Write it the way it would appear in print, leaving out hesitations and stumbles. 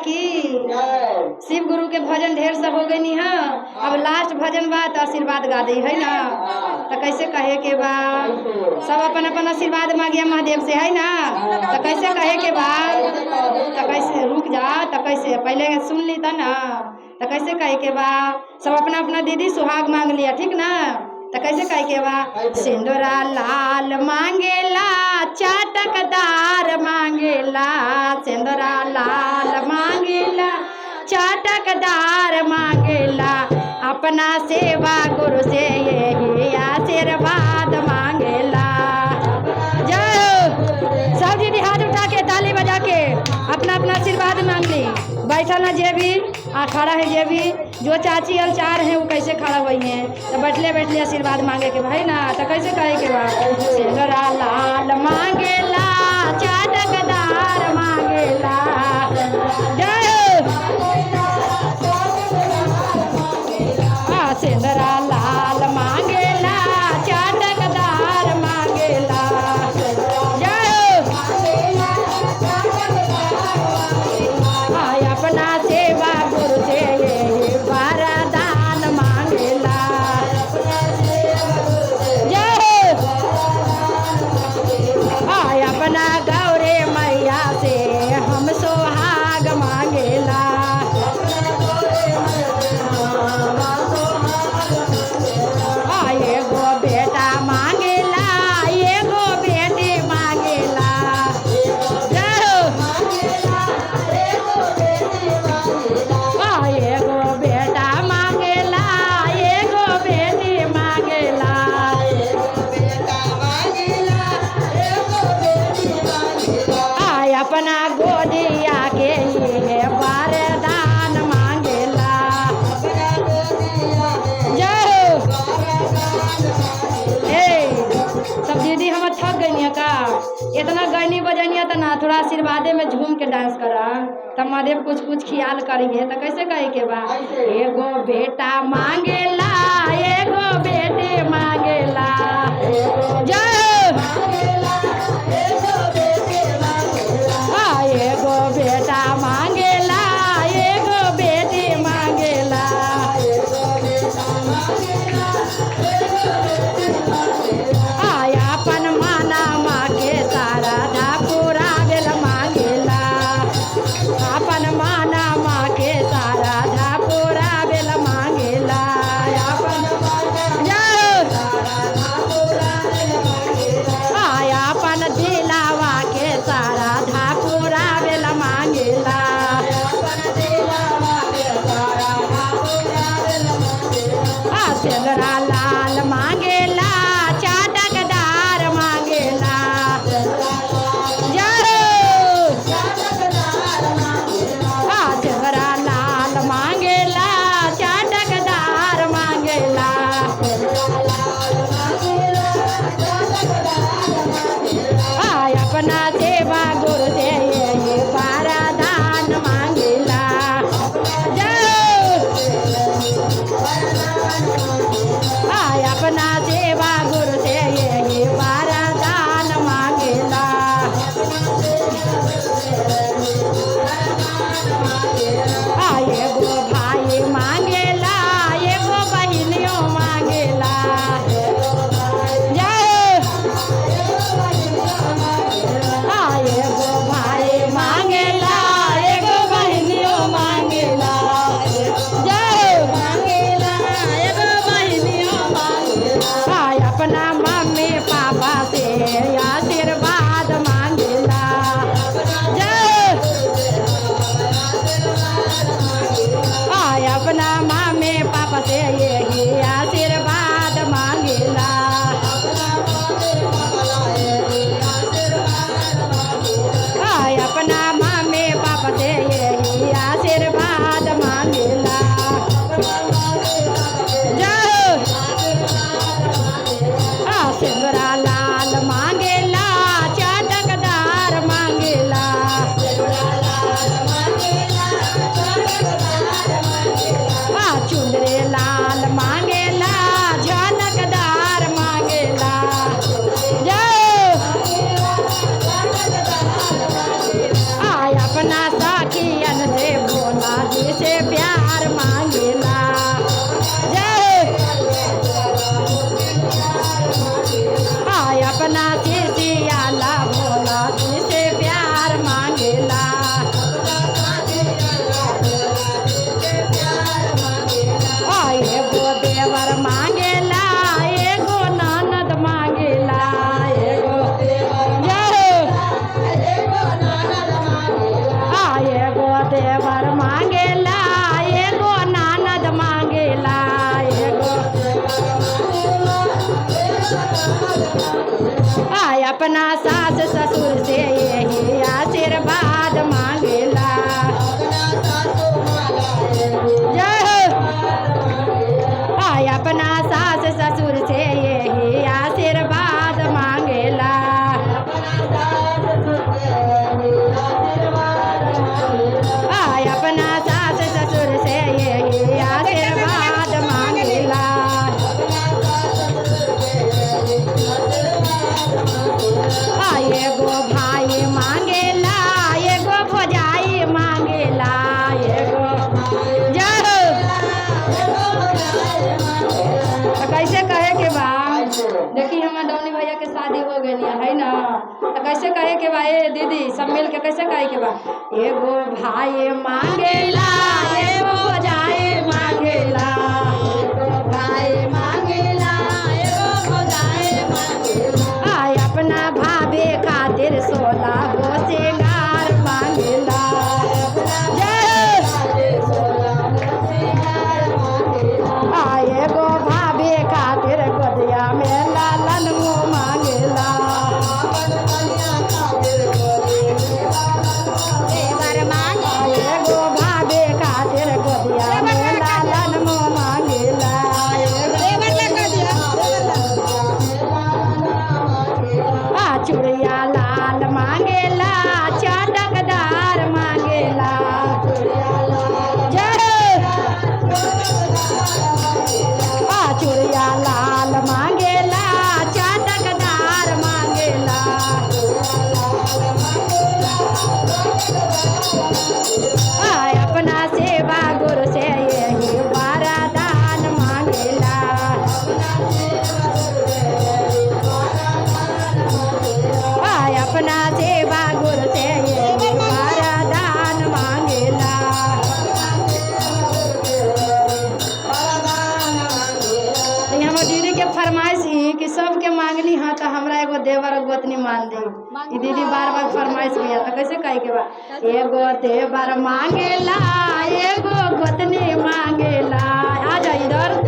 की शिव गुरु के भजन ढेर सब हो गई है। अब लास्ट भजन बा तो आशीर्वाद गा दी है ना। तो कैसे कहे के बा सब अपन अपन आशीर्वाद मांगिया महादेव से है ना। तो कैसे कहे के बा तो कैसे रुक जा तो कैसे पहले सुन ली था ना। तो कैसे कहे के बा सब अपना अपना दीदी सुहाग मांग लिया ठीक ना। तो कैसे कहे के बा सिंदूरा लाल मांगेला चाटकदार मांगेला सिंदूरा लाल मांगेला चाटकदार मांगेला अपना सेवा गुरु से यही आशीर्वाद मांगेला। जय सब दीदी हाथ उठा के ताली बजा के अपना अपना आशीर्वाद मांग ली। बैठा ना जे भी खड़ा है जे भी जो चाची अलचार है वो कैसे खड़ा हुई हैं। तो बैठले बैठले आशीर्वाद मांगे के भाई ना। तो कैसे कहे के बा सिंदूरा लाल मांगेला चाटकदार मांगेला। जय सिंदूरा लाल मांगेला चाटकदार मांगेला। अपना सेवा गुरु से वरदान मांगेला। जय अपना गौरे मैया से हम सोहाग मांगेला। एगो बेटा मांगेला एगो बेटी मांगेला। एगो बेटा मांगेला एगो बेटी मांगेला। अपना गोदिया के लिए वरदान मांगेला। जय सब दीदी हम थक गई का इतना गैनी बजनिया तो ना थोड़ा आशीर्वादे में झूम के डांस करा। तब महादेव कुछ ख्याल करिए। तो कैसे कहे के बा एगो बेटा मांगेला एगो बेटी मांगेला। जय एगो बेटा मांगेला एगो बेटी मांगेला। अपन माना माँ के सारा धा पूरा बेल मांगेला। अपन माना माँ के सारा धा पूरा बेल मांगेला। अपन दिलावा के सारा धा पूरा बेल मांगेला। सिंदूरा लाल मांगेला चाटकदार मांगेला। सिंदूरा लाल मांगेला चाटकदार मांगेला। अपना सेवा गुरु से ये वरदान मांगेला। अपना सेवा गुरु से ये वरदान मांगेला। एगो भाई मांगेला एगो बहिनियों मांगेला। एगो भाई मांगेला एगो बहिनियों मांगेला। अपना मम्मी पापा से आशीर्वाद मांगेला। अपना मम्मी पापा से यही आशीर्वाद मांगेला। अपना मम्मी पापा से यही आशीर्वाद मांगेला। सिंदूरा लाल मांगेला चाटकदार मांगेला। चुंदरे लाल मांगेला झलकदार मांगेला। अपना साखियन से अपना सास ससुर से यही आशीर्वाद मांगेला। जय हो। आय अपना सास ससुर से यही आशीर्वाद मांगेला। आय अपना सास ससुर से यही आशीर्वाद मांगेला। एगो भाई मांगेला, एगो भौजाई मांगेला, एगो जय तो कैसे कहे के बा। देखिए हमारे डौनी भैया के शादी हो गई है ना, तो कैसे कहे के बा ए दीदी सब मिल के कैसे कहे के बा। एगो भाई मांगेला, एगो भौजाई मांगेला, भाई मांगेला, एगो भौजाई मांगेला। आय अपना भाभी खातिर 16 गो सिंगार मांगेला। आय एगो भाभी खातिर गोदिया में लालन मुँह मांगेला। एगो भाभी खातिर गोदिया में लालन मुँह मांगेला। चूड़िया लाल मांगेला, चटकदार मांगेला। चूड़िया लाल मांगेला, चटकदार मांगेला। अपना सेवा गुरु से यही वरदान मांगेला। अपना सेवा गुरु से यही वरदान मांगेला। हमर दीदी के फरमाइश ही कि सबके मांगनी है तो हमरा एगो देवर गोतनी मान दी। दीदी बार बार फरमाइश किया तो कैसे कहे के बा। एगो देवर मांगेला, एगो गोतनी मांगेला। आ जा इधर।